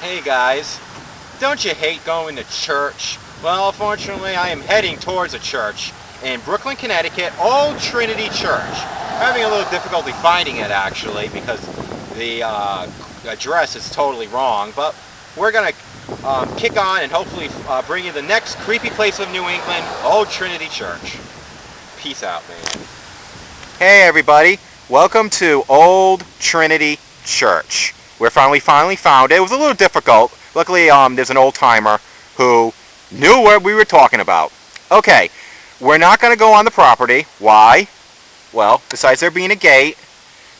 Hey guys, don't you hate going to church? Well, fortunately I am heading towards a church in Brooklyn, Connecticut, Old Trinity Church. I'm having a little difficulty finding it actually because the address is totally wrong, but we're going to kick on and hopefully bring you the next creepy place of New England, Old Trinity Church. Peace out, man. Hey everybody, welcome to Old Trinity Church. We finally found it. It was a little difficult. Luckily, there's an old-timer who knew what we were talking about. Okay, we're not going to go on the property. Why? Well, besides there being a gate,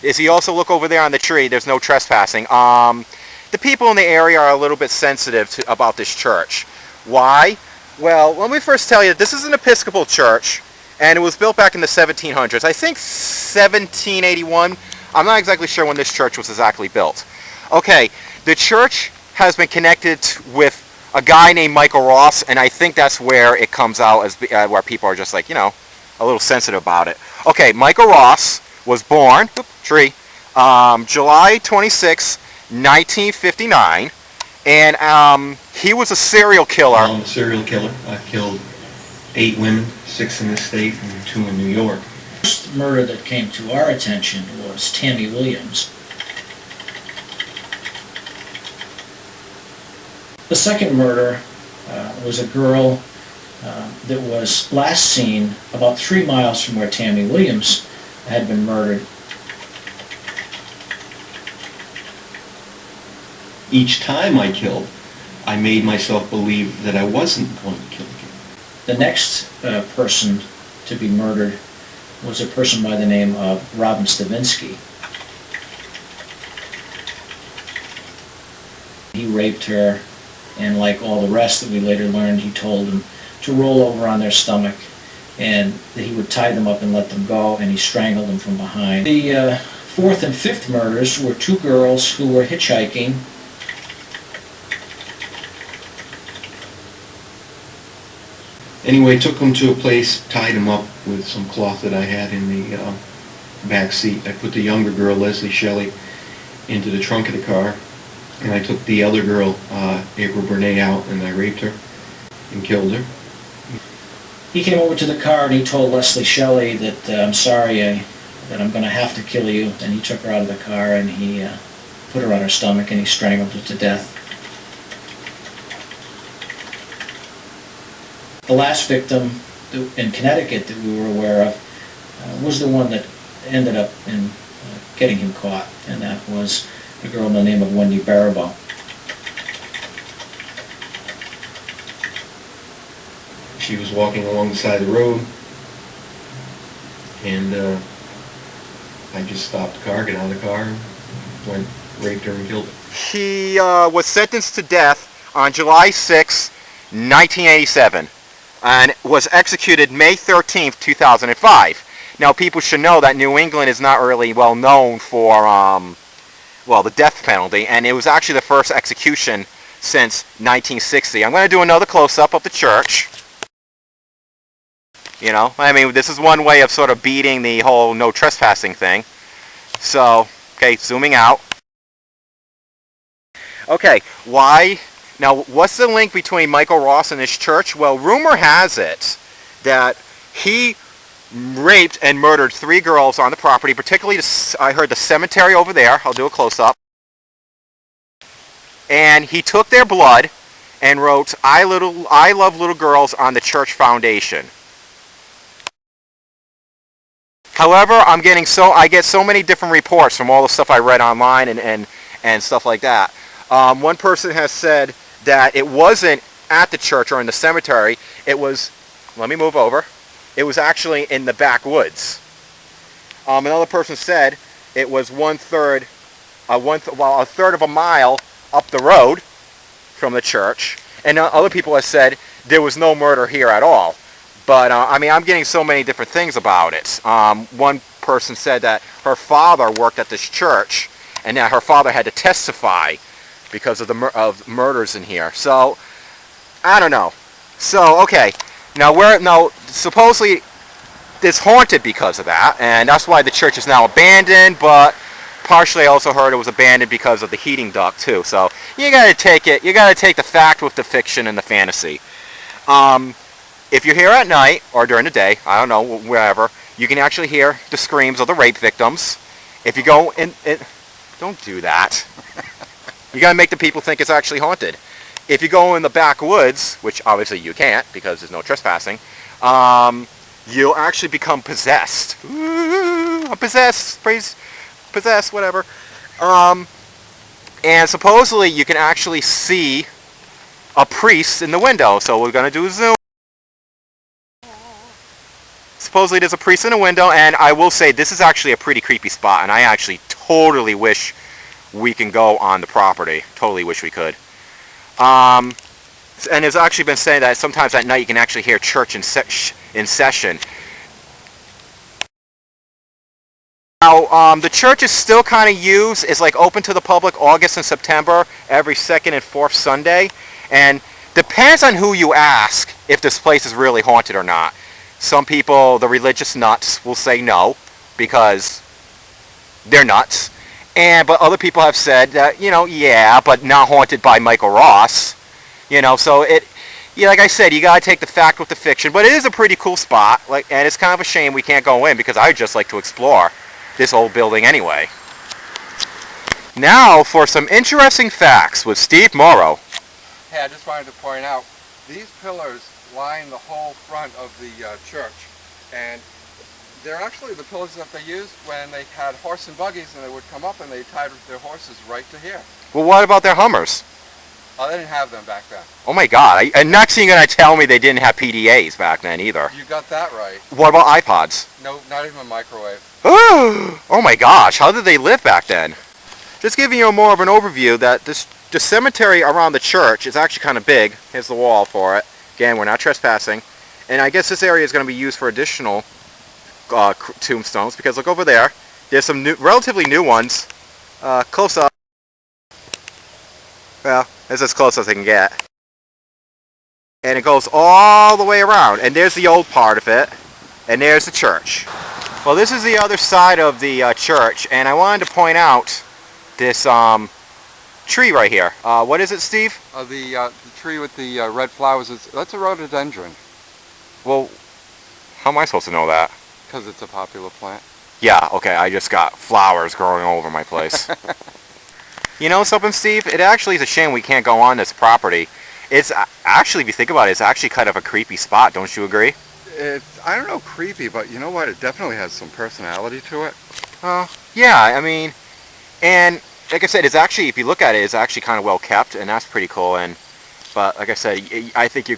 if you also look over there on the tree, there's no trespassing. The people in the area are a little bit sensitive about this church. Why? Well, let me first tell you, this is an Episcopal church, and it was built back in the 1700s. I think 1781. I'm not exactly sure when this church was exactly built. Okay, the church has been connected with a guy named Michael Ross, and I think that's where it comes out as where people are just like, you know, a little sensitive about it. Okay, Michael Ross was born, July 26, 1959, and he was a serial killer. I'm a serial killer. I've killed 8 women, 6 in this state and 2 in New York. The first murder that came to our attention was Tammy Williams. The second murder was a girl that was last seen about 3 miles from where Tammy Williams had been murdered. Each time I killed, I made myself believe that I wasn't going to kill her. The next person to be murdered was a person by the name of Robin Stavinsky. He raped her, and like all the rest that we later learned, he told them to roll over on their stomach and that he would tie them up and let them go, and he strangled them from behind. The fourth and fifth murders were 2 girls who were hitchhiking. Anyway, took them to a place, tied them up with some cloth that I had in the back seat. I put the younger girl, Leslie Shelley, into the trunk of the car, and I took the other girl, April Bernay, out, and I raped her and killed her. He came over to the car and he told Leslie Shelley that, I'm sorry, that I'm going to have to kill you, and he took her out of the car and he put her on her stomach and he strangled her to death. The last victim in Connecticut that we were aware of was the one that ended up in getting him caught, and that was a girl by the name of Wendy Baribeau. She was walking along the side of the road, and I just stopped the car, got out of the car, went, raped her and killed her. He was sentenced to death on July 6, 1987. And was executed May 13th, 2005. Now, people should know that New England is not really well known for, well, the death penalty, and it was actually the first execution since 1960. I'm going to do another close-up of the church. You know, I mean, this is one way of sort of beating the whole no trespassing thing. So, okay, zooming out. Okay, why? Now, what's the link between Michael Ross and this church? Well, rumor has it that he raped and murdered 3 girls on the property, particularly, I heard the cemetery over there. I'll do a close-up. And he took their blood and wrote, I love little girls on the church foundation. However, I get so many different reports from all the stuff I read online and stuff like that. One person has said that it wasn't at the church or in the cemetery. It was, let me move over, it was actually in the backwoods. Another person said it was a third of a mile up the road from the church. And other people have said there was no murder here at all. But, I mean, I'm getting so many different things about it. One person said that her father worked at this church, and that her father had to testify because of the murders in here. So, I don't know. So, okay. Now, supposedly it's haunted because of that, and that's why the church is now abandoned, but partially I also heard it was abandoned because of the heating duct too. So you gotta take the fact with the fiction and the fantasy. If you're here at night or during the day, I don't know, wherever, you can actually hear the screams of the rape victims. If you go in, don't do that. You gotta make the people think it's actually haunted. If you go in the backwoods, which obviously you can't because there's no trespassing, you'll actually become possessed. Ooh, I'm possessed, possessed, whatever. And supposedly you can actually see a priest in the window. So we're gonna do a zoom. Supposedly there's a priest in a window, and I will say this is actually a pretty creepy spot, and I actually totally wish we can go on the property. Totally wish we could. And it's actually been said that sometimes at night you can actually hear church in session. Now, the church is still kind of used. It's like open to the public August and September, every second and fourth Sunday. And depends on who you ask if this place is really haunted or not. Some people, the religious nuts, will say no because they're nuts. But other people have said that, yeah, but not haunted by Michael Ross. So like I said, you gotta take the fact with the fiction. But it is a pretty cool spot, and it's kind of a shame we can't go in because I'd just like to explore this old building anyway. Now for some interesting facts with Steve Morrow. Hey, I just wanted to point out, these pillars line the whole front of the church, and they're actually the pillars that they used when they had horse and buggies, and they would come up and they tied their horses right to here. Well, what about their Hummers? Oh, they didn't have them back then. Oh my God! And next thing you're gonna tell me they didn't have PDAs back then either. You got that right. What about iPods? No, not even a microwave. Oh my gosh! How did they live back then? Just giving you more of an overview that the cemetery around the church is actually kind of big. Here's the wall for it. Again, we're not trespassing, and I guess this area is going to be used for additional tombstones because look over there. There's some relatively new ones. Close up. Well, it's as close as I can get. And it goes all the way around. And there's the old part of it. And there's the church. Well, this is the other side of the church. And I wanted to point out this tree right here. What is it, Steve? The tree with the red flowers, that's a rhododendron. Well, how am I supposed to know that? Because it's a popular plant. Yeah, okay, I just got flowers growing all over my place. You know something, Steve? It actually is a shame we can't go on this property. It's actually, if you think about it, it's actually kind of a creepy spot, don't you agree? It's, I don't know, creepy, but you know what? It definitely has some personality to it. Yeah, I mean, and like I said, it's actually, if you look at it, it's actually kind of well kept, and that's pretty cool. But like I said, I think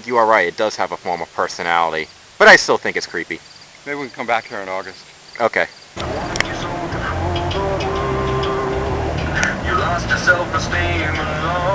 you are right. It does have a form of personality, but I still think it's creepy. Maybe we can come back here in August. Okay. You lost your self-esteem alone.